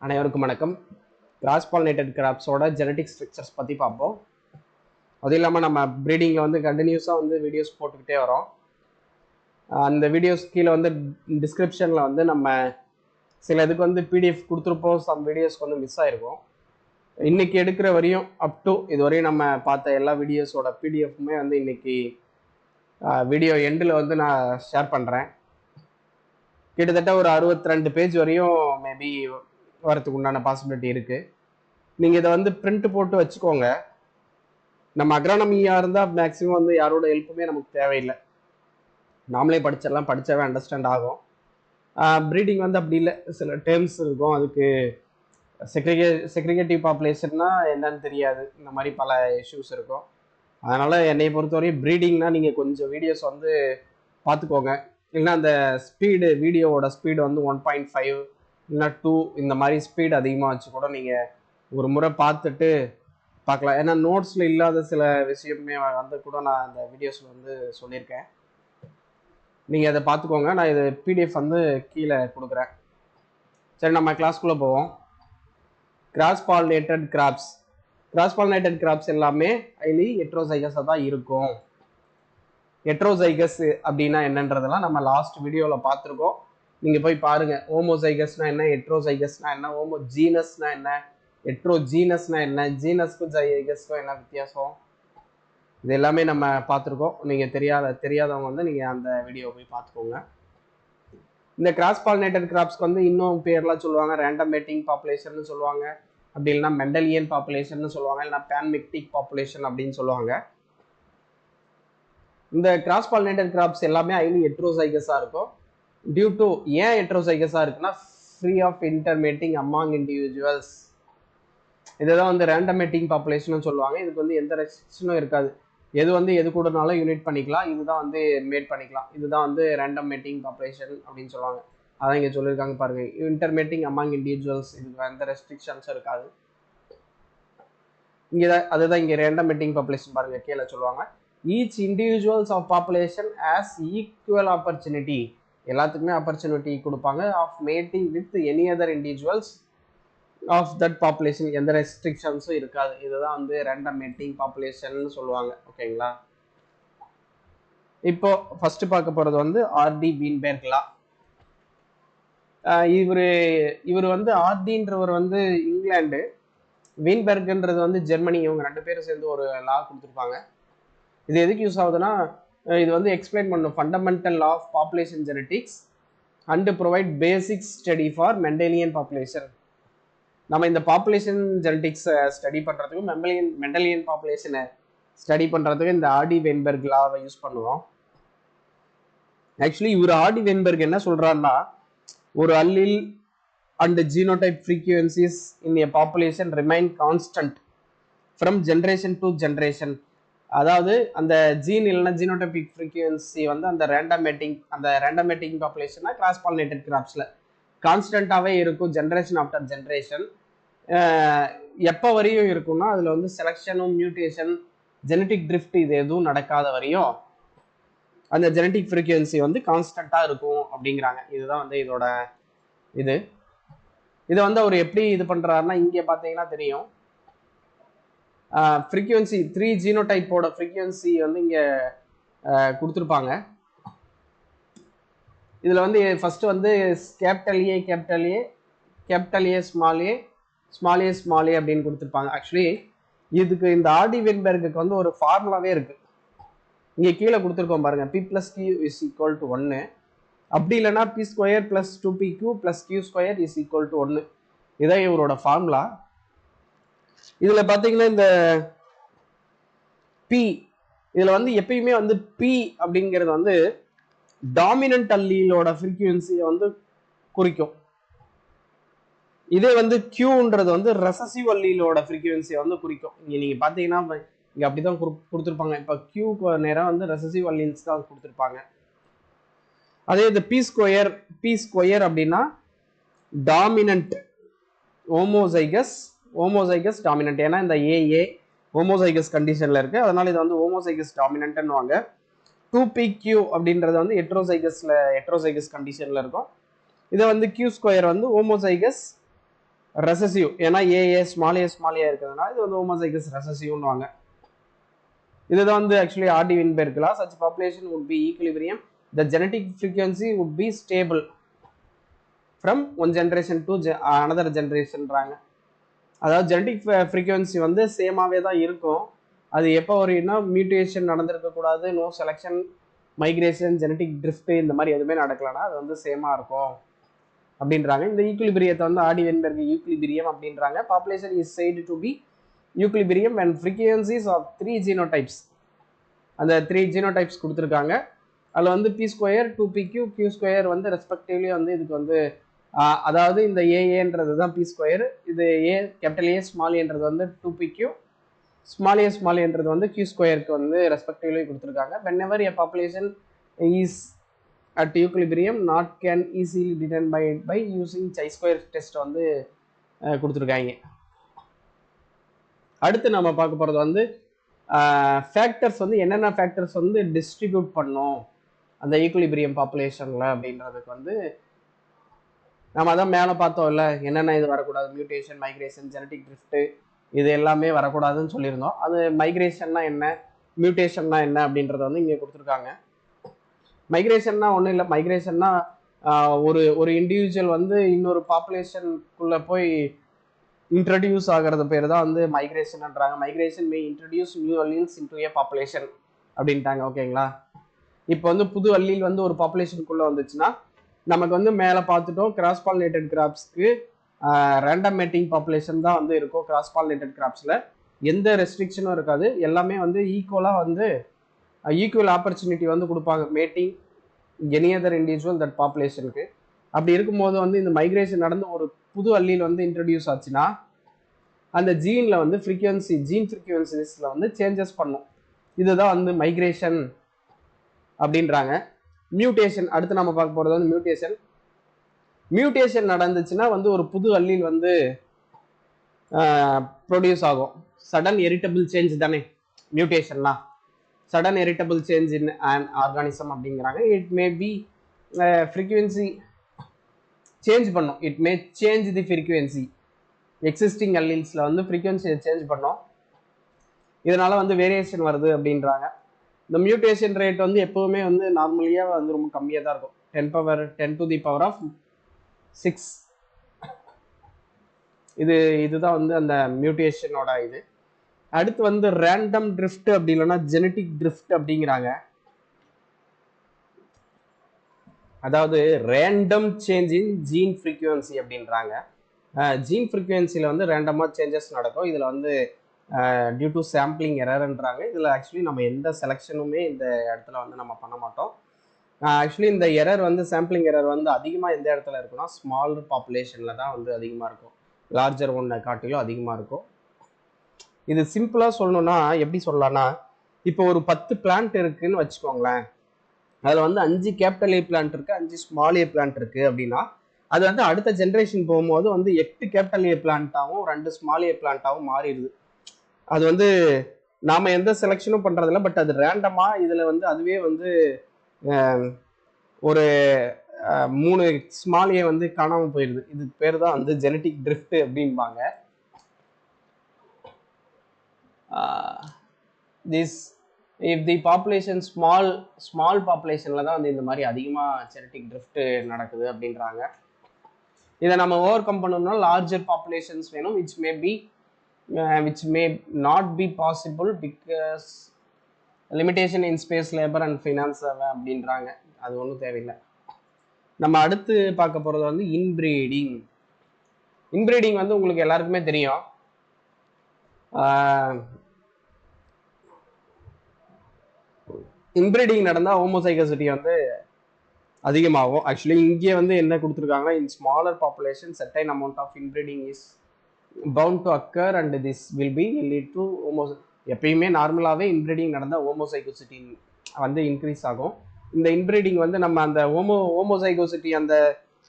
அனைவருக்கும் வணக்கம். Cross pollinated கிராப்ஸோட genetic structures பற்றி பார்ப்போம். அதுவும் இல்லாமல் நம்ம ப்ரீடிங்கில் வந்து கண்டினியூஸாக வந்து வீடியோஸ் போட்டுக்கிட்டே வரோம். அந்த வீடியோஸ் கீழே வந்து டிஸ்கிரிப்ஷனில் வந்து நம்ம சில இதுக்கு வந்து பிடிஎஃப் கொடுத்துருப்போம். சம் வீடியோஸ்க்கு வந்து மிஸ் ஆகிருக்கும். இன்றைக்கி எடுக்கிற வரையும் அப் டு இதுவரையும் நம்ம பார்த்த எல்லா வீடியோஸோட பிடிஎஃப்மே வந்து இன்றைக்கி வீடியோ எண்டில் வந்து நான் ஷேர் பண்ணுறேன். கிட்டத்தட்ட ஒரு 62 பேஜ் வரையும் மேபி வரதுக்கு உண்டான பாசிபிலிட்டி இருக்குது. நீங்கள் இதை வந்து பிரிண்ட் போட்டு வச்சுக்கோங்க. நம்ம அக்ரானமியாக இருந்தால் மேக்ஸிமம் வந்து யாரோட ஹெல்ப்புமே நமக்கு தேவையில்லை, நாமளே படிச்சிடலாம், படித்தாவே அண்டர்ஸ்டாண்ட் ஆகும். ப்ரீடிங் வந்து அப்படி இல்லை, சில டேர்ம்ஸ் இருக்கும், அதுக்கு செக்ரிகேட்டிவ் பாப்புலேஷன்னா என்னன்னு தெரியாது, இந்த மாதிரி பல இஷ்யூஸ் இருக்கும். அதனால் என்னை பொறுத்தவரையும் ப்ரீடிங்னா நீங்கள் கொஞ்சம் வீடியோஸ் வந்து பார்த்துக்கோங்க. இல்லைன்னா அந்த ஸ்பீடு, வீடியோவோட ஸ்பீடு வந்து 1.5 இல்லைன்னா 2 இந்த மாதிரி ஸ்பீடு அதிகமாக வச்சு கூட நீங்கள் ஒரு முறை பார்த்துட்டு பார்க்கலாம். ஏன்னா நோட்ஸில் இல்லாத சில விஷயமே வந்து கூட நான் அந்த வீடியோஸில் வந்து சொல்லியிருக்கேன். நீங்கள் அதை பார்த்துக்கோங்க. நான் இது பிடிஎஃப் வந்து கீழே கொடுக்குறேன். சரி, நம்ம கிளாஸ்க்குள்ளே போவோம். கிராஸ் பாலினேட்டட் கிராப்ஸ் எல்லாமே ஹைலி ஹெட்ரோசைகஸாக தான் இருக்கும். ஹெட்ரோசைகஸ் அப்படின்னா என்னன்றதெல்லாம் நம்ம லாஸ்ட் வீடியோவில் பார்த்துருக்கோம். நீங்கள் போய் பாருங்கள். ஹோமோசைகஸ்னா என்ன, ஹெட்ரோசைகஸ்னா என்ன, ஹோமோஜீனஸ்னா என்ன, ஹெட்ரோஜீனஸ்னா என்ன, ஜீனஸ்க்கும் ஜைகஸ்க்கும் என்ன வித்தியாசம், இது எல்லாமே நம்ம பார்த்துருக்கோம். நீங்கள் தெரியாதவங்க வந்து நீங்கள் அந்த வீடியோ போய் பார்த்துக்கோங்க. இந்த கிராஸ் பாலினேட்டட் கிராப்ஸ்க்கு வந்து இன்னும் பேர்லாம் சொல்லுவாங்க. ரேண்டம் மேட்டிங் பாப்புலேஷன் சொல்லுவாங்க, அப்படி இல்லைன்னா மெண்டலியன் பாப்புலேஷன் சொல்லுவாங்க, இல்லைன்னா பேன்மிக்டிக் பாப்புலேஷன் அப்படின்னு சொல்லுவாங்க. இந்த கிராஸ் பாலினேட்டட் கிராப்ஸ் எல்லாமே ஹைலி ஹெட்ரோசைகஸாக இருக்கும். டியூ டு ஏன் ஹெட்ரோசைகஸாக இருக்குன்னா ஃப்ரீ ஆஃப் இன்டர்மேட்டிங் அமாங் இண்டிவிஜுவல்ஸ். இதுதான் வந்து ரேண்டம் மேட்டிங் பாப்புலேஷன் சொல்லுவாங்க. இதுக்கு வந்து எந்த ரெஸ்ட்ரிக்ஷனும் இருக்காது. எது வந்து எது கூடனாலும் யூனிட் பண்ணிக்கலாம், இதுதான் வந்து மேட் பண்ணிக்கலாம். இதுதான் வந்து ரேண்டம் மேட்டிங் பாப்புலேஷன் அப்படின்னு சொல்லுவாங்க. அதான் இங்கே சொல்லியிருக்காங்க பாருங்க, இன்டர்மேட்டிங் அமாங் இண்டிவிஜுவல்ஸ், இதுக்கு எந்த ரெஸ்ட்ரிக்ஷன்ஸும் இருக்காது. இங்கே தான் அதுதான் இங்கே ரேண்டம் மேட்டிங் பாப்புலேஷன் பாருங்க, கீழே சொல்லுவாங்க. Each individuals of population has equal opportunity, எல்லாத்துக்குமே ஆப்பர்ச்சுனிட்டி கொடுப்பாங்க, of mating with any other individuals of that population, எந்த ரெஸ்ட்ரிக்ஷன்ஸும் இருக்காது. இதுதான் வந்து ரேண்டம் மேட்டிங் பாப்புலேஷன் சொல்லுவாங்க. ஓகேங்களா? இப்போ ஃபர்ஸ்ட் பார்க்க போகிறது வந்து ஆர்டி வீன்பெர்க் லா. இவர் வந்து ஆர்டின்றவர் வந்து இங்கிலாந்து, வீன்பெர்க்ன்றது வந்து ஜெர்மனி. இவங்க 2 பேரும் சேர்ந்து ஒரு லா கொடுத்துருப்பாங்க. இது எதுக்கு யூஸ் ஆகுதுன்னா, இது வந்து எக்ஸ்பிளைன் பண்ணும் fundamental law of population genetics and provide basic study for Mendelian population. நம்ம இந்த பாப்புலேஷன் ஜெனடிக்ஸை ஸ்டடி பண்ணுறதுக்கும் மெண்டலியன் பாப்புலேஷனை ஸ்டடி பண்ணுறதுக்கு இந்த ஆர்டி வீன்பெர்க் லாவை யூஸ் பண்ணுவோம். ஆக்சுவலி இவர் ஆர்டி வீன்பெர்க் என்ன சொல்கிறாருன்னா, ஒரு allele and genotype frequencies in a population remain constant from generation to generation. அதாவது அந்த ஜீன் இல்லைன்னா ஜீனோடைபிக் ஃப்ரீக்வன்சி வந்து அந்த ரேண்டம் மேட்டிங் பாப்புலேஷனா கிராஸ் பாலினேட்டட் கிராப்ஸில் கான்ஸ்டண்ட்டாகவே இருக்கும், ஜென்ரேஷன் ஆஃப்டர் ஜென்ரேஷன். எப்போ வரையும் இருக்குன்னா, அதில் வந்து செலெக்ஷனும் மியூட்டேஷன் ஜெனட்டிக் ட்ரிஃப்ட் இது எதுவும் நடக்காத வரையும் அந்த ஜெனட்டிக் ஃப்ரீக்வன்சி வந்து கான்ஸ்டண்ட்டாக இருக்கும் அப்படிங்கிறாங்க. இதுதான் வந்து இதோட இதை வந்து அவர் எப்படி இது பண்ணுறாருன்னா, இங்கே பார்த்தீங்கன்னா தெரியும், ஃப்ரீக்வன்சி 3 ஜீனோடைப்போட ஃப்ரீக்வன்சி வந்து இங்கே கொடுத்துருப்பாங்க. இதில் வந்து ஃபஸ்ட்டு வந்து கேபிட்டல் ஏ ஸ்மால் ஏ அப்படின்னு கொடுத்துருப்பாங்க. ஆக்சுவலி இதுக்கு இந்த ஆர்டி வீன்பெர்க்கு வந்து ஒரு ஃபார்முலாவே இருக்குது. இங்கே கீழே கொடுத்துருக்கோம் பாருங்கள், P+Q is equal to 1. அப்படி இல்லைன்னா P² + 2PQ + Q² is equal to 1. இதான் இவரோட ஃபார்முலா. இதில் பார்த்தீங்கன்னா இந்த பி, இதில் வந்து எப்பயுமே வந்து பி அப்படிங்கிறது வந்து டாமினன்ட் அல்லீலோட ஃப்ரீக்வன்சியை வந்து குறிக்கும். இதே வந்து கியூன்றது வந்து ரெசசிவ் அல்லீலோட ஃப்ரீக்வன்சியை வந்து குறிக்கும். இங்கே நீங்கள் பார்த்தீங்கன்னா இங்கே அப்படி தான் கொடுத்துருப்பாங்க. இப்போ கியூக்கு நேரம் வந்து ரெசசிவ் அல்லீல்ஸ் தான் கொடுத்துருப்பாங்க. அதே இது P² அப்படின்னா டாமினன்ட் ஹோமோசைகஸ் டாமினன்ட். ஏன்னா இந்த ஏஏ ஹோமோசைகஸ் கண்டிஷனில் இருக்குது, அதனால இது வந்து ஹோமோசைகஸ் டாமினன்ட்னுவாங்க. 2PQ அப்படின்றது வந்து ஹெட்ரோசைகஸ் கண்டிஷனில் இருக்கும். இதை வந்து Q² வந்து ஹோமோசைகஸ் ரெசசிவ். ஏன்னா ஏஏ ஸ்மால் ஏ இருக்கிறதுனால இது வந்து ஹோமோசைகஸ் ரெசசிவ்னுவாங்க. இதுதான் வந்து actually Hardy Weinberg law. such population would be equilibrium, the genetic frequency would be stable from one generation to another generationன்றாங்க. அதாவது ஜெனடிக் ஃப்ரீக்வன்சி வந்து சேமாவே தான் இருக்கும். அது எப்போ வரும்னா மியூட்டேஷன் நடந்திருக்க கூடாது, no selection, migration, genetic drift இந்த மாதிரி எதுவுமே நடக்கலன்னா அது வந்து சேமா இருக்கும் அப்படின்றாங்க. இந்த ஈக்குலிபிரியத்தை வந்து ஆர்டி வின்பெர்க் ஈக்குலிபிரியம் அப்படின்றாங்க. Population is said to be equilibrium when frequencies of 3 genotypes, அந்த 3 genotypes கொடுத்துருக்காங்க. அதில் வந்து p square 2pq q square வந்து ரெஸ்பெக்டிவ்லி வந்து இதுக்கு வந்து அதாவது இந்த ஏஏன்றது தான் பி ஸ்கொயர், இது ஏ கேபிட்டல் ஏ ஸ்மால் ஏன்றது வந்து 2pq, ஸ்மால் ஏன்றது வந்து q ஸ்கொயருக்கு வந்து ரெஸ்பெக்டிவ்லி கொடுத்துருக்காங்க. whenever a population is at equilibrium not can easily determined by using chi square test வந்து கொடுத்துருக்காங்க. அடுத்து நம்ம பார்க்க போகிறது வந்து ஃபேக்டர்ஸ் வந்து என்னென்ன ஃபேக்டர்ஸ் வந்து டிஸ்ட்ரிபியூட் பண்ணும் அந்த ஈக்குலிபிரியம் பாப்புலேஷனில் அப்படின்றதுக்கு வந்து நம்ம அதான் மேலே பார்த்தோம்ல, என்னென்ன இது வரக்கூடாது, மியூட்டேஷன், மைக்ரேஷன், ஜெனடிக் ட்ரிஃப்ட், இது எல்லாமே வரக்கூடாதுன்னு சொல்லியிருந்தோம். அது மைக்ரேஷன்னா என்ன, மியூட்டேஷன்னா என்ன அப்படின்றத வந்து இங்கே கொடுத்துருக்காங்க. மைக்ரேஷன்னா ஒன்றும் இல்லை. மைக்ரேஷன்னா ஒரு இண்டிவிஜுவல் வந்து இன்னொரு பாப்புலேஷனுக்குள்ளே போய் இன்ட்ரடியூஸ் ஆகிறது பேர் தான் வந்து மைக்ரேஷன்ன்றாங்க. மைக்ரேஷன் மே இன்ட்ரடியூஸ் நியூ அல்லீல்ஸ் இன்டு ஏ பாப்புலேஷன் அப்படின்ட்டாங்க. ஓகேங்களா? இப்போ வந்து புது அல்லீல் வந்து ஒரு பாப்புலேஷனுக்குள்ளே வந்துச்சுன்னா நமக்கு வந்து மேலே பார்த்துட்டோம், கிராஸ் பாலினேட்டட் கிராப்ஸ்க்கு ரேண்டம் மேட்டிங் பாப்புலேஷன் தான் வந்து இருக்கும். கிராஸ் பாலினேட்டட் கிராப்ஸில் எந்த ரெஸ்ட்ரிக்ஷனும் இருக்காது, எல்லாமே வந்து ஈக்குவலாக வந்து ஈக்குவல் ஆப்பர்ச்சுனிட்டி வந்து கொடுப்பாங்க mating any other individual that பாப்புலேஷனுக்கு. அப்படி இருக்கும்போது வந்து இந்த மைக்ரேஷன் நடந்து ஒரு புது அல்லீல் வந்து இன்ட்ரடியூஸ் ஆச்சுன்னா அந்த ஜீனில் வந்து ஜீன் ஃப்ரீக்வன்சிஸில் வந்து சேஞ்சஸ் பண்ணும். இதுதான் வந்து மைக்ரேஷன் அப்படின்றாங்க. மியூட்டேஷன் அடுத்து நம்ம பார்க்க போகிறது வந்து மியூட்டேஷன் நடந்துச்சுன்னா வந்து ஒரு புது அல்லீல் வந்து ப்ரொடியூஸ் ஆகும். சடன் எரிட்டபிள் சேஞ்ச் தானே மியூட்டேஷன்லாம், sudden heritable change in an organism அப்படிங்கிறாங்க. It may be frequency change பண்ணும், it may change the frequency, existing அல்லீல்ஸில் வந்து ஃப்ரீக்வன்சியை சேஞ்ச் பண்ணோம், இதனால வந்து வேரியேஷன் வருது அப்படின்றாங்க. இந்த மியூட்டேஷன் ரேட் வந்து எப்போவுமே வந்து நார்மலியாக வந்து ரொம்ப கம்மியாக தான் இருக்கும், 10 to the power of 6. இதுதான் வந்து அந்த மியூட்டேஷனோட இது. அடுத்து வந்து ரேண்டம் ட்ரிஃப்ட் அப்படி இல்லைன்னா ஜெனட்டிக் ட்ரிஃப்ட் அப்படிங்கிறாங்க. அதாவது random change in gene frequency அப்படின்றாங்க. ஜீன் ஃப்ரீக்வன்சியில் வந்து ரேண்டமாக சேஞ்சஸ் நடக்கும். இதில் வந்து டியூ டு சாம்பிளிங் எரர்ன்றாங்க. இதில் ஆக்சுவலி நம்ம எந்த செலெக்ஷனுமே இந்த இடத்துல வந்து நம்ம பண்ண மாட்டோம். ஆக்சுவலி இந்த எரர் வந்து சாம்பிளிங் எரர் வந்து அதிகமாக எந்த இடத்துல இருக்குன்னா ஸ்மால் பாப்புலேஷனில் தான் வந்து அதிகமாக இருக்கும், லார்ஜர் ஒன்றை காட்டிலும் அதிகமாக இருக்கும். இது சிம்பிளாக சொல்லணும்னா எப்படி சொல்லலாம்னா, இப்போ ஒரு 10 பிளான்ட் இருக்குன்னு வச்சுக்கோங்களேன், அதில் வந்து 5 கேபிட்டல் ஏ பிளான்ட் இருக்குது, 5 ஸ்மால் ஏ பிளான்ட் இருக்குது அப்படின்னா அது வந்து அடுத்த ஜென்ரேஷன் போகும்போது வந்து 8 கேபிட்டல் ஏ பிளான்ட்டாகவும் 2 ஸ்மால் ஏ பிளான்ட்டாகவும் மாறிடுது. அது வந்து நாம் எந்த செலெக்ஷனும் பண்ணுறதில்ல, பட் அது ரேண்டமாக இதில் வந்து அதுவே வந்து ஒரு 3 ஸ்மால் ஏ வந்து காணாமல் போயிடுது. இதுக்கு பேர் தான் வந்து ஜெனட்டிக் ட்ரிஃப்ட் அப்படின்பாங்க. This if the population small பாப்புலேஷனில் தான் வந்து இந்த மாதிரி அதிகமாக ஜெனட்டிக் ட்ரிஃப்ட் நடக்குது அப்படின்றாங்க. இதை நம்ம ஓவர் கம் பண்ணோம்னா லார்ஜர் பாப்புலேஷன்ஸ் வேணும், which may not be possible because limitation in space, labor and finance அப்படின்றாங்க. அது ஒன்றும் தேவையில்லை. நம்ம அடுத்து பார்க்க போகிறது வந்து இன்பிரீடிங் வந்து உங்களுக்கு எல்லாருக்குமே தெரியும். இன்பிரீடிங் நடந்தால் ஹோமோசைகோசிட்டி வந்து அதிகமாகும். ஆக்சுவலி இங்கே வந்து என்ன கொடுத்துருக்காங்கன்னா, in smaller population certain amount of inbreeding is bound to occur and this will be lead to எப்பயுமே நார்மலாகவே இன்பிரீடிங் நடந்தால் ஹோமோசைகோசிட்டி வந்து இன்க்ரீஸ் ஆகும். இந்த இன்பிரீடிங் வந்து நம்ம அந்த ஹோமோசைகோசிட்டி அந்த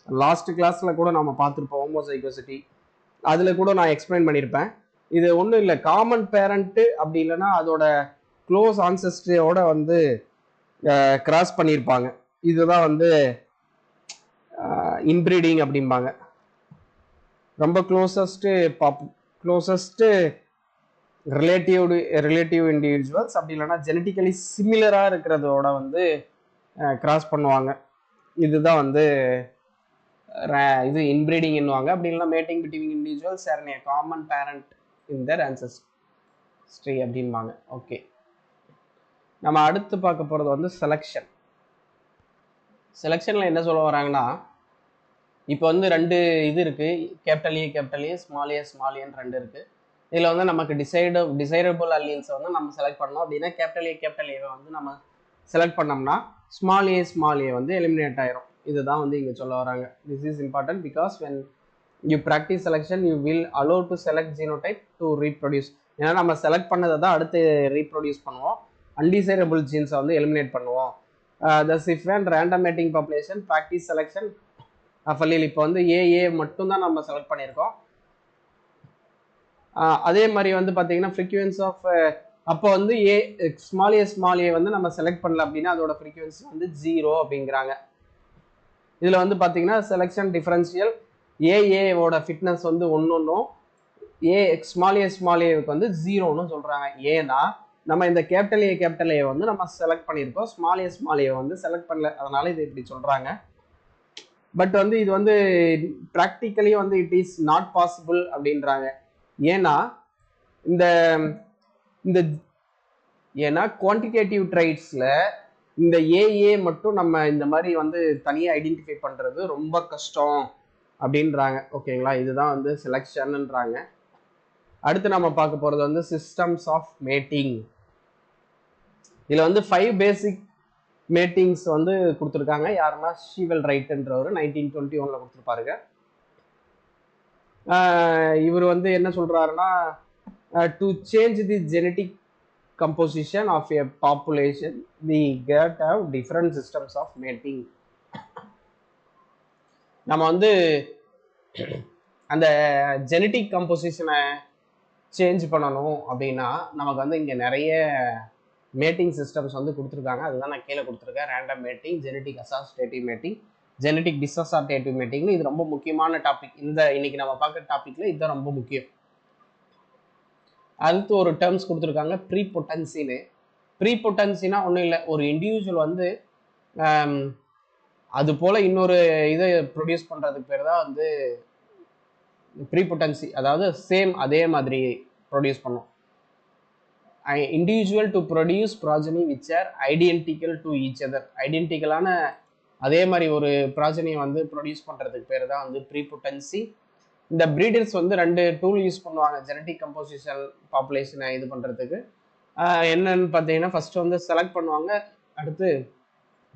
லாஸ்ட் கிளாஸில் கூட நம்ம பார்த்துருப்போம். ஹோமோசைகோசிட்டி அதில் கூட நான் எக்ஸ்பிளைன் பண்ணியிருப்பேன். இது ஒன்றும் இல்லை, காமன் பேரண்ட்டு அப்படி இல்லைன்னா அதோட க்ளோஸ் ஆன்செஸ்டரோட வந்து கிராஸ் பண்ணியிருப்பாங்க. இதுதான் வந்து இன்பிரீடிங் அப்படிம்பாங்க. ரொம்ப க்ளோசஸ்ட் ரிலேட்டிவ் இண்டிவிஜுவல்ஸ் அப்படி இல்லைன்னா ஜெனட்டிக்கலி சிமிலராக இருக்கிறதோட வந்து கிராஸ் பண்ணுவாங்க. இதுதான் வந்து இது இன்பிரீடிங் என்னவாங்க. அப்படி இல்லைன்னா mating between individuals share a common parent in their ancestry அப்படின்பாங்க. ஓகே, நம்ம அடுத்து பார்க்க போகிறது வந்து செலெக்ஷன். செலெக்ஷனில் என்ன சொல்ல வராங்கன்னா, இப்போ வந்து ரெண்டு இது இருக்குது, கேபிட்டல் ஏ ஸ்மால் ஏன்னு ரெண்டு இருக்குது. இதில் வந்து நமக்கு டிசைரபிள் அல்லீல்ஸை வந்து நம்ம செலக்ட் பண்ணோம் அப்படின்னா கேபிட்டல் ஏவை வந்து நம்ம செலக்ட் பண்ணோம்னா ஸ்மால் ஏ வந்து எலிமினேட் ஆயிரும். இதுதான் வந்து இங்கே சொல்ல வராங்க. This is important because when you practice selection you will allow to select genotype to reproduce. ஏன்னா நம்ம செலக்ட் பண்ணதை தான் அடுத்து ரீப்ரொடியூஸ் பண்ணுவோம். அன்டிசைரபிள் ஜீன்ஸை வந்து எலிமினேட் பண்ணுவோம். thus if an random mating population practice selection அஃபலில் இப்போ வந்து ஏ மட்டும்தான் நம்ம செலக்ட் பண்ணியிருக்கோம். அதே மாதிரி வந்து பார்த்தீங்கன்னா ஃப்ரீக்வன்சி ஆஃப் அப்போ வந்து ஸ்மால் ஏ வந்து நம்ம செலக்ட் பண்ணல அப்படின்னா அதோட ஃப்ரீக்வன்சி வந்து 0 அப்படிங்கிறாங்க. இதில் வந்து பார்த்தீங்கன்னா செலெக்ஷன் டிஃபரன்ஷியல் ஏவோட ஃபிட்னஸ் வந்து ஒன்றும் ஸ்மால் ஏவுக்கு வந்து 0ன்னு சொல்கிறாங்க. ஏன்னா நம்ம இந்த கேபிட்டல் ஏ வந்து நம்ம செலக்ட் பண்ணியிருக்கோம், ஸ்மால் ஏ வந்து செலக்ட் பண்ணல, அதனால இது இப்படி சொல்கிறாங்க. பட் வந்து இது வந்து ப்ராக்டிக்கலி வந்து இட் இஸ் நாட் பாசிபிள் அப்படின்றாங்க. ஏன்னா ஏன்னா குவான்டிடேட்டிவ் ட்ரைட்ஸில் இந்த ஏஏ மட்டும் நம்ம இந்த மாதிரி வந்து தனியாக ஐடென்டிஃபை பண்ணுறது ரொம்ப கஷ்டம் அப்படின்றாங்க. ஓகேங்களா, இதுதான் வந்து செலெக்ஷன்ன்றாங்க. அடுத்து நம்ம பார்க்க போகிறது வந்து சிஸ்டம்ஸ் ஆஃப் மேட்டிங். இதில் வந்து 5 பேசிக் மேட்டிங்ஸ் வந்து கொடுத்துருக்காங்க. யாருன்னா ஷீவல் ரைட்ன்றவர் 1921 கொடுத்துருப்பாருங்க. இவர் வந்து என்ன சொல்றாருன்னா, to change the genetic composition of a population we get have different systems of mating. நம்ம வந்து அந்த ஜெனட்டிக் கம்போசிஷனை சேஞ்ச் பண்ணணும் அப்படின்னா நமக்கு வந்து இங்கே நிறைய மேட்டிங் சிஸ்டம்ஸ் வந்து கொடுத்துருக்காங்க. அதுதான் நான் கீழே கொடுத்துருக்கேன். Random mating, genetic associative mating, genetic disassociative மேட்டிங்னு. இது ரொம்ப முக்கியமான டாபிக். இன்னைக்கு நம்ம பார்க்குற டாபிக்ல இதுதான் ரொம்ப முக்கியம். அடுத்து ஒரு டேர்ம்ஸ் கொடுத்துருக்காங்க, ப்ரீபொட்டன்சின்னு. ப்ரீபொட்டன்சினா ஒன்றும் இல்லை, ஒரு இண்டிவிஜுவல் வந்து அது போல் இன்னொரு இதை ப்ரொடியூஸ் பண்ணுறதுக்கு பேர் தான் வந்து ப்ரீபொட்டன்சி. அதாவது சேம் அதே மாதிரி ப்ரொடியூஸ் பண்ணும். Individual to produce progeny which are identical to each other. ஐடென்டிக்கலான அதே மாதிரி ஒரு ப்ராஜனியை வந்து ப்ரொடியூஸ் பண்ணுறதுக்கு பேர் தான் வந்து ப்ரீபொட்டன்சி. இந்த ப்ரீடர்ஸ் வந்து 2 டூல் யூஸ் பண்ணுவாங்க ஜெனட்டிக் கம்போசிஷன் பாப்புலேஷனை இது பண்ணுறதுக்கு. என்னன்னு பார்த்தீங்கன்னா ஃபர்ஸ்ட் வந்து செலக்ட் பண்ணுவாங்க, அடுத்து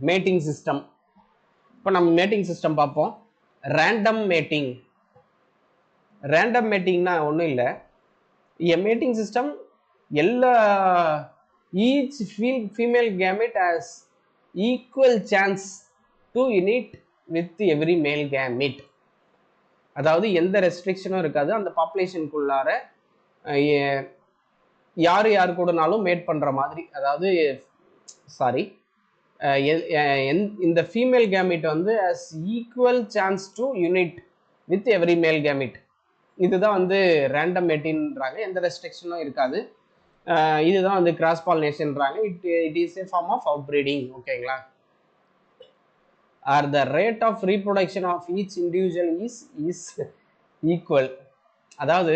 மேட்டிங் சிஸ்டம். இப்போ நம்ம மேட்டிங் சிஸ்டம் பார்ப்போம். Random matting. ரேண்டம் மேட்டிங்னா ஒன்றும் இல்லை, மேட்டிங் சிஸ்டம் எல்லா each female gamete has equal chance to unite with every male gamete. அதாவது எந்த ரெஸ்ட்ரிக்ஷனும் இருக்காது. அந்த பாப்புலேஷனுக்குள்ளார யார் கூடனாலும் மேட் பண்ணுற மாதிரி. அதாவது இந்த ஃபீமேல் கேமெட் வந்து as equal chance to unite with every male gamete. இதுதான் வந்து ரேண்டம் மேட்டிங்ன்றாங்க. எந்த ரெஸ்ட்ரிக்ஷனும் இருக்காது. இதுதான் வந்து கிராஸ் பாலினேஷன்றாங்க. It is a form of outbreeding. ஓகேங்களா. Or the rate of reproduction of each individual is equal. அதாவது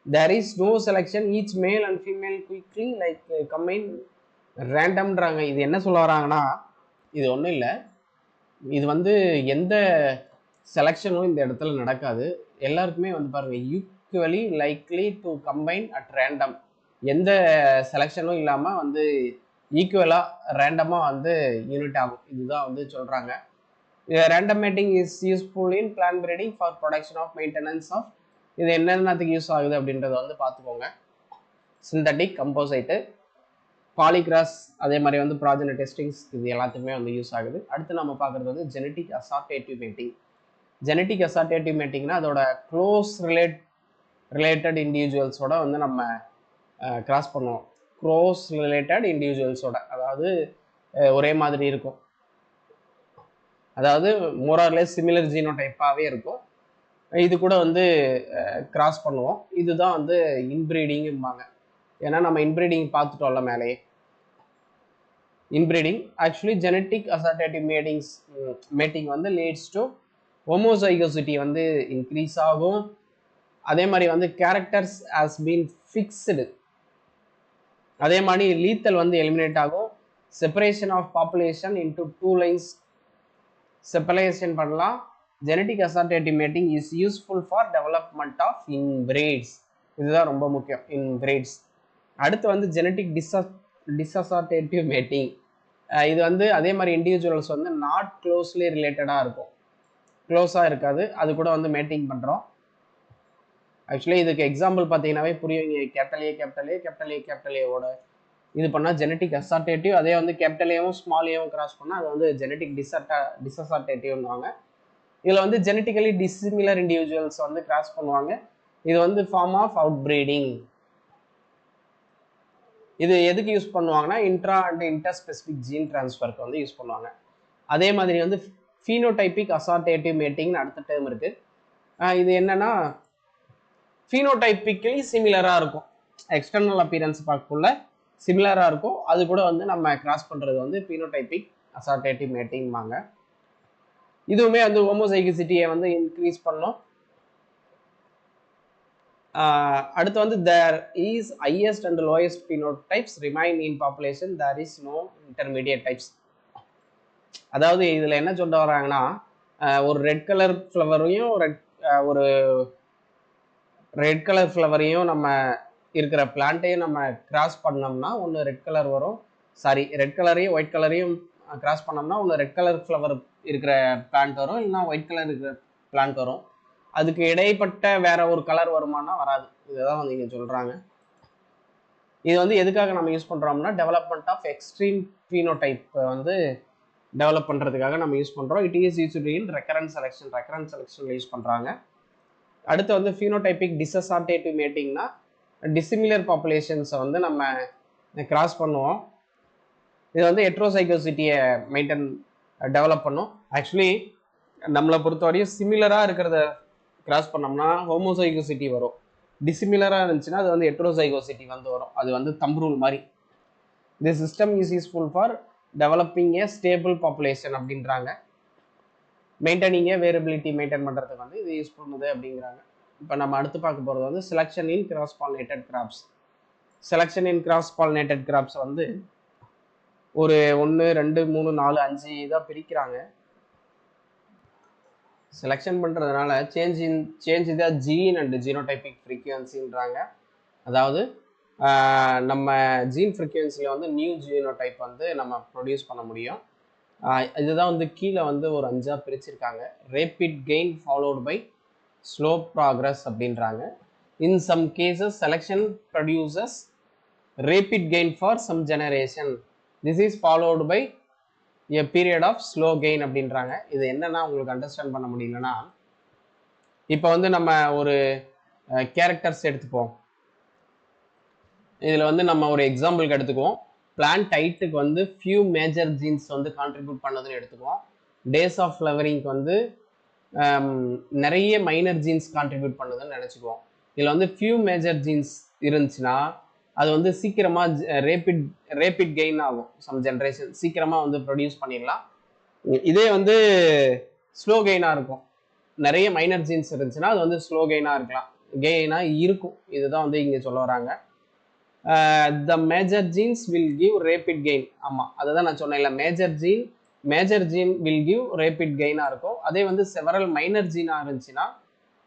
there is no selection, each male and female quickly like combine randomன்றாங்க. இது என்ன சொல்ல வராங்கன்னா, இது ஒன்றும் இல்லை, இது வந்து எந்த செலெக்ஷனும் இந்த இடத்துல நடக்காது. எல்லாருக்குமே வந்து பாருங்க equally likely to combine at random. எந்த செலெக்ஷனும் இல்லாமல் வந்து ஈக்குவலாக ரேண்டமாக வந்து யூனிட் ஆகும். இதுதான் வந்து சொல்கிறாங்க. Random mating is useful in plan breeding for production of maintenance of. இது என்னென்னத்துக்கு யூஸ் ஆகுது அப்படின்றத வந்து பார்த்துக்கோங்க. சிந்தட்டிக், கம்போசைட்டு, பாலிகிராஸ், அதே மாதிரி வந்து ப்ராஜனி டெஸ்டிங்ஸ், இது எல்லாத்துக்குமே வந்து யூஸ் ஆகுது. அடுத்து நம்ம பார்க்குறது வந்து ஜெனட்டிக் அசார்டேட்டிவ் மேட்டிங். ஜெனட்டிக் அசார்டேட்டிவ் மேட்டிங்னா அதோட க்ளோஸ் ரிலேட்டட் இண்டிவிஜுவல்ஸோட வந்து நம்ம கிராஸ் பண்ணுவோம். க்ளோஸ் ரிலேட்டட் இண்டிவிஜுவல்ஸோட, அதாவது ஒரே மாதிரி இருக்கும். அதாவது மோரார்லெஸ் சிமிலர் ஜீனோடைப்பாகவே இருக்கும். இது கூட வந்து கிராஸ் பண்ணுவோம். இதுதான் வந்து இன்பிரீடிங்பாங்க. ஏன்னா நம்ம இன்பிரீடிங் பார்த்துட்டோம்ல மேலே. Inbreeding actually genetic assortative matting வந்து லீட்ஸ் டு ஹோமோசைகோசிட்டி வந்து இன்க்ரீஸ் ஆகும். அதே மாதிரி வந்து கேரக்டர்ஸ் ஹாஸ் பீன் ஃபிக்ஸ்டு. அதே மாதிரி லீத்தல் வந்து எலிமினேட் ஆகும். Separation of population into 2 lines separation பண்ணலாம். Genetic assortative mating is useful for development of inbreds. இதுதான் ரொம்ப முக்கியம், இன்பிரீட்ஸ். அடுத்து வந்து ஜெனட்டிக் டிஸ்அசார்டேட்டிவ் மேட்டிங். இது வந்து அதே மாதிரி இண்டிவிஜுவல்ஸ் வந்து நாட் க்ளோஸ்லி ரிலேட்டடாக இருக்கும், க்ளோஸாக இருக்காது, அது கூட வந்து மேட்டிங் பண்ணுறோம். ஆக்சுவலி இதுக்கு எக்ஸாம்பிள் பார்த்தீங்கன்னாவே புரியும். கேபிட்டல் ஏவோட இது பண்ணால் ஜெனட்டிக் அசார்டேட்டிவ். அதே வந்து கேபிட்டல் ஏவும் ஸ்மால் ஏவும் கிராஸ் பண்ணால் அது வந்து ஜெனட்டிக் டிஸ்அசார்டேட்டிவ்னுவாங்க. இதில் வந்து ஜெனட்டிக்கலி டிசிமிலர் இண்டிவிஜுவல்ஸ் வந்து கிராஸ் பண்ணுவாங்க. இது வந்து ஃபார்ம் ஆஃப் அவுட் பிரீடிங். இது எதுக்கு யூஸ் பண்ணுவாங்கன்னா இன்ட்ரா அண்ட் இன்டர்ஸ்பெசிபிக் ஜீன் டிரான்ஸ்ஃபருக்கு வந்து யூஸ் பண்ணுவாங்க. அதே மாதிரி வந்து ஃபீனோடைபிக் அசார்டேட்டிவ் மேட்டிங்னு அடுத்த டேர்ம் இருக்குது. இது என்னன்னா ஃபீனோடைபிக்கலி சிமிலராக இருக்கும், எக்ஸ்டர்னல் அப்பியரன்ஸ் பார்க்கக்குள்ள சிமிலராக இருக்கும். அது கூட வந்து நம்ம கிராஸ் பண்ணுறது வந்து ஃபீனோடைபிக் அசார்டேட்டிவ் மேட்டிங்பாங்க. இதுவுமே வந்து ஹோமோசைகோசிட்டியை வந்து இன்க்ரீஸ் பண்ணும். அடுத்து வந்து there is highest and lowest phenotypes remain in population, there is no intermediate types. அதாவது இதில் என்ன சொல்ல வராங்கன்னா ஒரு ரெட் கலர் ஃப்ளவரையும் நம்ம இருக்கிற பிளான்ட்டையும் நம்ம கிராஸ் பண்ணோம்னா ஒன்று ரெட் கலர் வரும். ரெட் கலரையும் ஒயிட் கலரையும் கிராஸ் பண்ணோம்னா ஒன்று ரெட் கலர் ஃப்ளவர் இருக்கிற பிளான்ட் வரும், இல்லைன்னா ஒயிட் கலர் இருக்கிற பிளான்ட் வரும். அதுக்கு இடைப்பட்ட வேற ஒரு கலர் வருமானா வராது. இதுதான் வந்து இங்கே சொல்கிறாங்க. இது வந்து எதுக்காக நம்ம யூஸ் பண்ணுறோம்னா டெவலப்மெண்ட் ஆஃப் எக்ஸ்ட்ரீம் ஃபீனோடைப் வந்து டெவலப் பண்ணுறதுக்காக நம்ம யூஸ் பண்ணுறோம். It is used in recurrence செலெக்ஷனில் யூஸ் பண்ணுறாங்க. அடுத்து வந்து ஃபீனோடைபிக் டிஸ்அசார்டேட்டிவ் மேட்டிங்னா டிசிமிலர் பாப்புலேஷன்ஸை வந்து நம்ம கிராஸ் பண்ணுவோம். இது வந்து ஹெட்ரோசைகோசிட்டியை டெவலப் பண்ணும். ஆக்சுவலி நம்மளை பொறுத்தவரையும் சிமிலராக இருக்கிறத கிராஸ் பண்ணோம்னா ஹோமோசைகோசிட்டி வரும். டிசிமிலராக இருந்துச்சுன்னா அது வந்து ஹெட்ரோசைகோசிட்டி வந்து வரும். அது வந்து தம் ரூல் மாதிரி. The system is useful for developing a stable population அப்படின்றாங்க. மெயின்டைனிங்கே வேரியபிலிட்டி மெயின்டைன் பண்ணுறதுக்கு வந்து இது யூஸ் பண்ணுது அப்படிங்கிறாங்க. இப்போ நம்ம அடுத்து பார்க்க போகிறது வந்து selection in cross pollinated crops. Selection in cross pollinated crops வந்து ஒரு 1 2 3 4 5 இதாக பிரிக்கிறாங்க. செலெக்ஷன் பண்ணுறதுனால change the gene and genotypic ஃப்ரீக்வன்சின்றாங்க. அதாவது நம்ம ஜீன் ஃப்ரீக்வன்சியில் வந்து நியூ ஜீனோடைப் வந்து நம்ம ப்ரொடியூஸ் பண்ண முடியும். இதுதான் வந்து கீழே வந்து ஒரு 5ஆக பிரிச்சிருக்காங்க. Rapid gain followed by slow progress அப்படின்றாங்க. In some cases selection produces rapid gain for some generation, this is followed by a period of slow gain அப்படின்றாங்க. இது என்னன்னா உங்களுக்கு அண்டர்ஸ்டாண்ட் பண்ண முடியலன்னா, இப்போ வந்து நம்ம ஒரு கேரக்டர்ஸ் எடுத்துப்போம். இதில் வந்து நம்ம ஒரு எக்ஸாம்பிளுக்கு எடுத்துக்குவோம். பிளான்ட் ஹைட்டுக்கு வந்து ஃபியூ மேஜர் ஜீன்ஸ் வந்து கான்ட்ரிபியூட் பண்ணதுன்னு எடுத்துக்குவோம். டேஸ் ஆஃப் ஃப்ளவரிங்க்கு வந்து நிறைய மைனர் ஜீன்ஸ் கான்ட்ரிபியூட் பண்ணதுன்னு நினச்சிக்குவோம். இதில் வந்து ஃபியூ மேஜர் ஜீன்ஸ் இருந்துச்சுன்னா அது வந்து சீக்கிரமாக ரேபிட் கெயின் ஆகும். சம் ஜென்ரேஷன் சீக்கிரமாக வந்து ப்ரொடியூஸ் பண்ணிடலாம். இதே வந்து ஸ்லோ கெயினாக இருக்கும். நிறைய மைனர் ஜீன்ஸ் இருந்துச்சுன்னா அது வந்து ஸ்லோ கெயினாக இருக்கும். இதுதான் வந்து இங்கே சொல்ல வராங்க. The major genes will give rapid gain. ஆமாம், அதை தான் நான் சொன்னேன் இல்லை, major gene will give rapid கெயினாக இருக்கும். அதே வந்து செவரல் மைனர் ஜீனாக இருந்துச்சுன்னா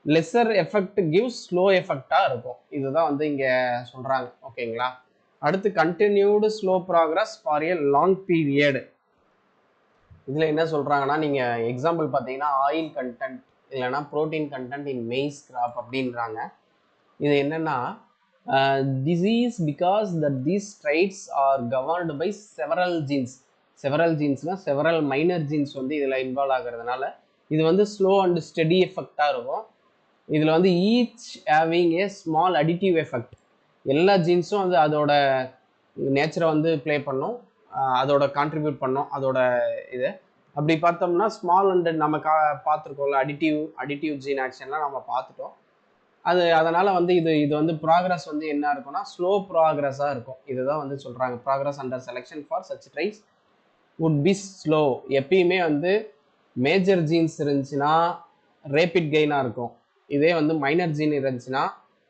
லெஸர் எஃபெக்ட் கிவ் ஸ்லோ எஃபெக்டாக இருக்கும். இதுதான் வந்து இங்கே சொல்கிறாங்க. ஓகேங்களா. அடுத்து continued slow progress for a long period. இதில் என்ன சொல்கிறாங்கன்னா, நீங்கள் எக்ஸாம்பிள் பார்த்தீங்கன்னா ஆயில் கண்டென்ட் இல்லைன்னா protein content in maize crop அப்படின்றாங்க. இது என்னென்னா this is because that these traits are governed by several ஜீன்ஸ்னால் செவரல் மைனர் ஜீன்ஸ் வந்து இதில் இன்வால்வ் ஆகிறதுனால இது வந்து ஸ்லோ அண்ட் ஸ்டெடி எஃபெக்டாக இருக்கும். இதில் வந்து ஈச் ஹேவிங் ஏ ஸ்மால் அடிட்டிவ் எஃபெக்ட். எல்லா ஜீன்ஸும் வந்து அதோட நேச்சரை வந்து ப்ளே பண்ணும், அதோட கான்ட்ரிபியூட் பண்ணும் அதோட இது. அப்படி பார்த்தோம்னா ஸ்மால் அண்ட் நம்ம பார்த்துருக்கோம்ல அடிட்டிவ் ஜீன் ஆக்ஷன்லாம் நம்ம பார்த்துட்டோம். அதனால வந்து இது வந்து ப்ராக்ரஸ் வந்து என்ன இருக்கும்னா ஸ்லோ ப்ராக்ரஸாக இருக்கும். இதுதான் வந்து சொல்கிறாங்க, progress under selection for such traits would be slow. எப்பயுமே வந்து மேஜர் ஜீன்ஸ் இருந்துச்சுன்னா ரேபிட் கெயினாக இருக்கும், இதே வந்து மைனர் ஜீன் இருந்துச்சுன்னா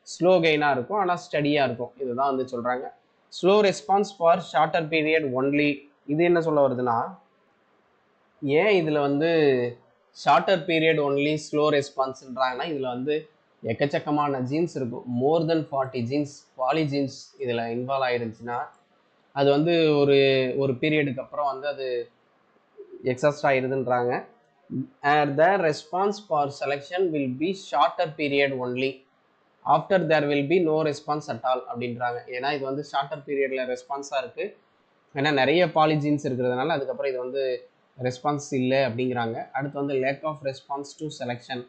ஸ்லோ கெயினாக இருக்கும், ஆனால் ஸ்டடியாக இருக்கும். இதுதான் வந்து சொல்கிறாங்க. Slow response for shorter period only. இது என்ன சொல்ல வருதுன்னா, ஏன் இதில் வந்து ஷார்ட்டர் பீரியட் ஒன்லி ஸ்லோ ரெஸ்பான்ஸ்ன்றாங்கன்னா, இதில் வந்து எக்கச்சக்கமான ஜீன்ஸ் இருக்கும், மோர் தென் 40 ஜீன்ஸ் பாலிஜீன்ஸ் இதில் இன்வால்வ் ஆயிருந்துச்சுன்னா அது வந்து ஒரு பீரியடுக்கு அப்புறம் வந்து அது எக்ஸாஸ்ட் ஆயிருதுன்றாங்க. The response for selection will be shorter period only, after there will be no response at all அப்படின்றாங்க. ஏன்னா இது வந்து ஷார்ட்டர் பீரியடில் ரெஸ்பான்ஸாக இருக்குது, ஏன்னா நிறைய பாலிஜீன்ஸ் இருக்கிறதுனால அதுக்கப்புறம் இது வந்து ரெஸ்பான்ஸ் இல்லை அப்படிங்கிறாங்க. அடுத்து வந்து lack of response to selection.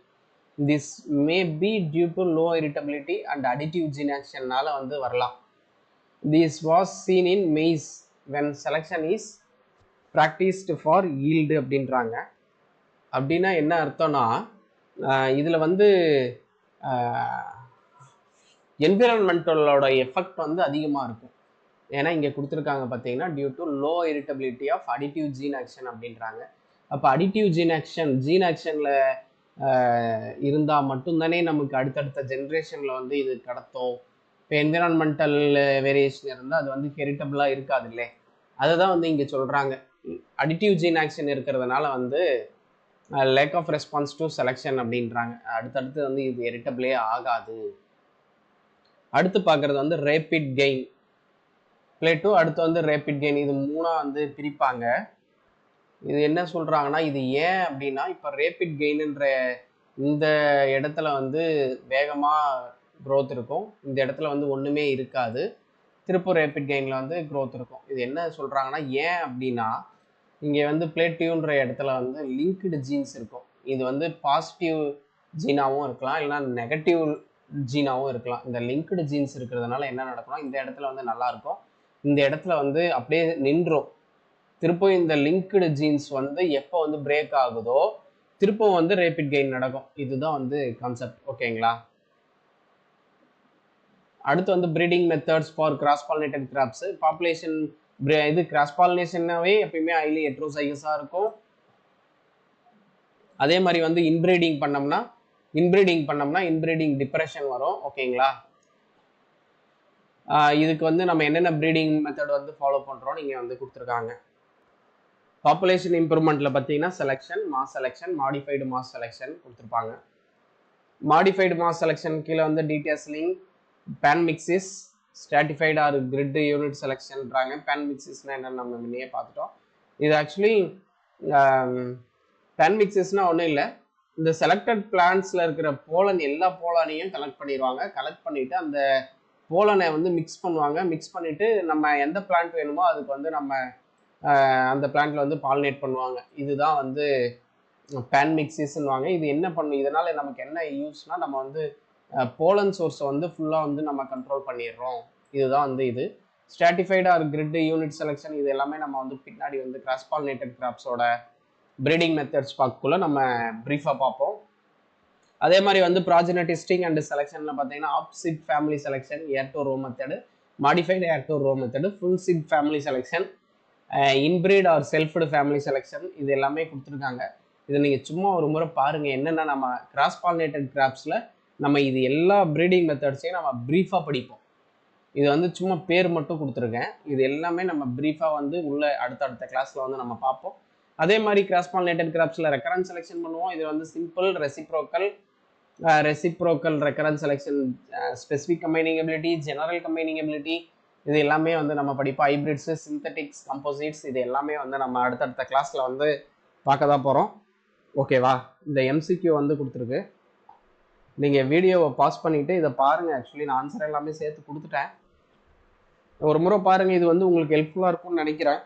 This may be due to low heritability and additive gene ஆக்ஷன்னால வந்து வரலாம். This was seen in maize when selection is practised for yield அப்படின்றாங்க. அப்படின்னா என்ன அர்த்தம்னா, இதில் வந்து என்விரான்மெண்டலோட எஃபெக்ட் வந்து அதிகமாக இருக்கும். ஏன்னா இங்கே கொடுத்துருக்காங்க பார்த்தீங்கன்னா due to low heritability of additive gene action அப்படின்றாங்க. அப்போ அடிட்டிவ் ஜீன் ஆக்ஷனில் இருந்தால் மட்டும்தானே நமக்கு அடுத்தடுத்த ஜென்ரேஷனில் வந்து இது கடத்தும். இப்போ என்விரான்மெண்டல் வேரியேஷன் இருந்தால் அது வந்து ஹெரிட்டபிளாக இருக்காது இல்லை, அதுதான் வந்து இங்கே சொல்கிறாங்க. அடிட்டிவ் ஜீன் ஆக்ஷன் இருக்கிறதுனால வந்து lack of response to selection அப்படின்றாங்க. அடுத்தடுத்து வந்து இது ஹெரிட்டபிளே ஆகாது. அடுத்து பார்க்குறது வந்து ரேபிட் கெயின் பிளேட்டோ, அடுத்து வந்து ரேபிட் கெயின். இது மூணாக வந்து பிரிப்பாங்க. இது என்ன சொல்கிறாங்கன்னா, இது ஏன் அப்படின்னா, இப்போ ரேபிட் கெயின்ன்ற இந்த இடத்துல வந்து வேகமாக க்ரோத் இருக்கும், இந்த இடத்துல வந்து ஒன்றுமே இருக்காது, திருப்பூர் ரேபிட் கெயினில் வந்து க்ரோத் இருக்கும். இது என்ன சொல்கிறாங்கன்னா, ஏன் அப்படின்னா இங்கே வந்து பிளேட்டிவ்ன்ற இடத்துல வந்து லிங்க்டு ஜீன்ஸ் இருக்கும். இது வந்து பாசிட்டிவ் ஜீனாகவும் இருக்கலாம், இல்லைனா நெகட்டிவ் ஜீனாகவும் இருக்கலாம். இந்த லிங்க்டு ஜீன்ஸ் இருக்கிறதுனால என்ன நடக்கும்னா, இந்த இடத்துல வந்து நல்லாயிருக்கும், இந்த இடத்துல வந்து அப்படியே நின்றோம். திருப்பவும் இந்த லிங்க்டு ஜீன்ஸ் வந்து எப்போ வந்து பிரேக் ஆகுதோ திருப்பவும் வந்து ரேபிட் கெயின் நடக்கும். இதுதான் வந்து கான்செப்ட். ஓகேங்களா? அடுத்து வந்து breeding methods for cross pollinated crops. Population இது கிராஸ் பாலினேஷன்னாவே எப்பயுமே ஹைலி ஹெட்ரோசைகஸாக இருக்கும். அதே மாதிரி வந்து இன்பிரீடிங் பண்ணோம்னா இன்பிரீடிங் டிப்ரெஷன் வரும். ஓகேங்களா? இதுக்கு வந்து நம்ம என்னென்ன ப்ரீடிங் மெத்தட் வந்து ஃபாலோ பண்ணுறோம் நீங்கள் வந்து கொடுத்துருக்காங்க. பாப்புலேஷன் இம்ப்ரூவ்மெண்ட்டில் பார்த்தீங்கன்னா selection, mass selection, modified mass selection கொடுத்துருப்பாங்க. மாடிஃபைடு மாஸ் செலெக்ஷன் கீழே வந்து detasseling, panmixis, stratified or grid unit செலெக்ஷன்றாங்க. பேன் மிக்சிஸ்னால் என்னென்னு நம்ம முன்னையே பார்த்துட்டோம். இது ஆக்சுவலி பேன் மிக்சிஸ்னால் ஒன்றும் இல்லை, இந்த செலக்டட் பிளான்ட்ஸில் இருக்கிற போலன் எல்லா போலனையும் கலெக்ட் பண்ணிடுவாங்க. கலெக்ட் பண்ணிவிட்டு அந்த போலனை வந்து மிக்ஸ் பண்ணுவாங்க. மிக்ஸ் பண்ணிவிட்டு நம்ம எந்த பிளான்ட் வேணுமோ அதுக்கு வந்து நம்ம அந்த பிளான்ட்ல வந்து பாலினேட் பண்ணுவாங்க. இதுதான் வந்து பேன் மிக்சிஸ்ன்னுவாங்க. இது என்ன பண்ணும், இதனால் நமக்கு என்ன யூஸ்னால், நம்ம வந்து போலன் சோர்ஸை வந்து ஃபுல்லாக வந்து நம்ம கண்ட்ரோல் பண்ணிடுறோம். இதுதான் வந்து இது stratified or grid unit selection. இது எல்லாமே நம்ம வந்து பின்னாடி வந்து கிராஸ் பாலினேட்டட் கிராப்ஸோட ப்ரீடிங் மெத்தட்ஸ் பார்க்கக்குள்ள நம்ம ப்ரீஃபாக பார்ப்போம். அதே மாதிரி வந்து ப்ராஜெனி டெஸ்டிங் அண்ட் செலெக்ஷனில் பார்த்தீங்கன்னா half sib family selection, ear to row method, modified ear to row method, full sib family selection, inbred or selfed family selection, இது எல்லாமே கொடுத்துருக்காங்க. இதை நீங்கள் சும்மா ஒரு முறை பாருங்கள். என்னென்னா நம்ம கிராஸ் பாலினேட்டட் கிராப்ஸில் நம்ம இது எல்லா ப்ரீடிங் மெத்தட்ஸையும் நம்ம ப்ரீஃபாக படிப்போம். இது வந்து சும்மா பேர் மட்டும் கொடுத்துருக்கேன். இது எல்லாமே நம்ம ப்ரீஃபாக வந்து உள்ள அடுத்தடுத்த கிளாஸில் வந்து நம்ம பார்ப்போம். அதே மாதிரி கிராஸ் பாலினேட்டட் கிராப்ஸில் ரெக்கரன்ஸ் செலெக்ஷன் பண்ணுவோம். இது வந்து simple, reciprocal recurrence selection, specific combining ability, general combining ability, இது எல்லாமே வந்து நம்ம படிப்போம். ஹைப்ரிட்ஸு, சிந்தட்டிக்ஸ், கம்போசிட்ஸ், இது எல்லாமே வந்து நம்ம அடுத்தடுத்த கிளாஸில் வந்து பார்க்க தான் போகிறோம். ஓகேவா? இந்த எம்சிக்யூ வந்து கொடுத்துருக்கு, நீங்கள் வீடியோவை பாஸ் பண்ணிவிட்டு இதை பாருங்கள். ஆக்சுவலி நான் ஆன்சர் எல்லாமே சேர்த்து கொடுத்துட்டேன், ஒரு முறை பாருங்கள். இது வந்து உங்களுக்கு ஹெல்ப்ஃபுல்லாக இருக்கும்னு நினைக்கிறேன்.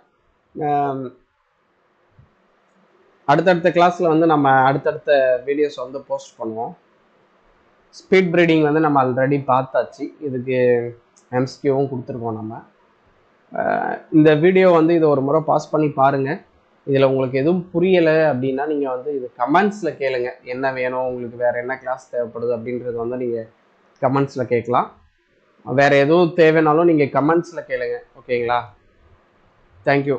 அடுத்தடுத்த கிளாஸில் வந்து நம்ம அடுத்தடுத்த வீடியோஸ் வந்து போஸ்ட் பண்ணுவோம். ஸ்பீட் ப்ரீடிங் வந்து நம்ம ஆல்ரெடி பார்த்தாச்சு, இதுக்கு எம்சிக்யூவும் கொடுத்துருக்கோம் நம்ம. இந்த வீடியோ வந்து இதை ஒரு முறை பாஸ் பண்ணி பாருங்கள். இதில் உங்களுக்கு எதுவும் புரியலை அப்படின்னா நீங்கள் வந்து இது கமெண்ட்ஸில் கேளுங்க, என்ன வேணும் உங்களுக்கு, வேறு என்ன கிளாஸ் தேவைப்படுது அப்படின்றது வந்து நீங்கள் கமெண்ட்ஸில் கேட்கலாம். வேறு எதுவும் தேவைனாலும் நீங்கள் கமெண்ட்ஸில் கேளுங்க. ஓகேங்களா? தேங்க்யூ.